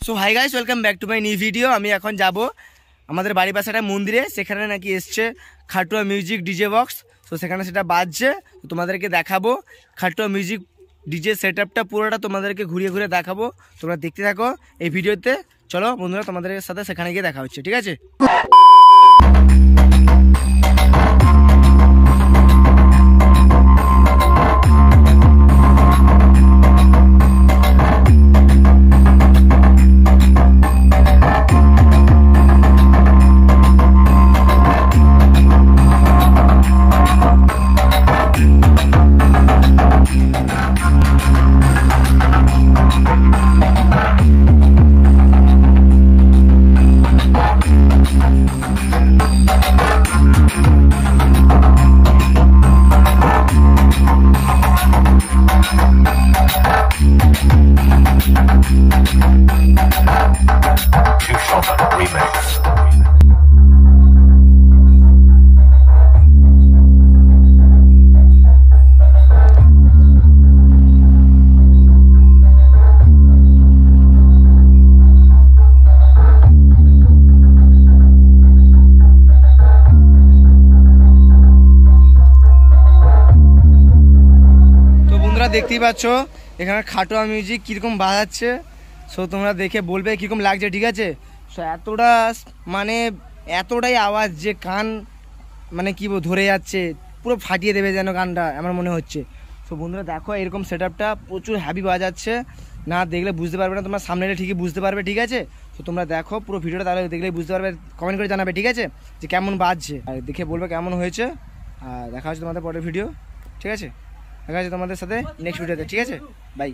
So hi guys, welcome back to my new video. আমি এখন যাব আমাদের বাড়ির পাশে একটা মন্দিরে, সেখানে নাকি এসছে Khatua music DJ box. So সেখানে সেটা বাজছে, তোমাদেরকে দেখাবো খাটুয়া মিউজিক ডিজে সেট আপটা পুরোটা তোমাদেরকে ঘুরিয়ে ঘুরে দেখাবো। তোমরা দেখতে থাকো এই ভিডিওতে। চলো বন্ধুরা, তোমাদের সাথে সেখানে গিয়ে দেখা হচ্ছে, ঠিক আছে? দেখতেই পাচ্ছ এখানে খাটুয়া মিউজিক কিরকম বাজাচ্ছে। সো তোমরা দেখে বলবে কিরকম লাগছে, ঠিক আছে? সো এতটাই আওয়াজ যে কান কি ধরে যাচ্ছে, পুরো ফাটিয়ে দেবে যেন গানটা, আমার মনে হচ্ছে। সো বন্ধুরা দেখো, এরকম সেট আপটা প্রচুর হ্যাভি বাজাচ্ছে, না দেখলে বুঝতে পারবে না, তোমরা সামনে ঠিকই বুঝতে পারবে, ঠিক আছে? তো তোমরা দেখো পুরো ভিডিওটা, তাহলে দেখলেই বুঝতে পারবে। কমেন্ট করে জানাবে, ঠিক আছে, যে কেমন বাজছে, আর দেখে বলবে কেমন হয়েছে। আর দেখা হচ্ছে তোমাদের পরের ভিডিও, ঠিক আছে? দেখা যাচ্ছে তোমাদের সাথে নেক্সট ভিডিওতে, ঠিক আছে? বাই।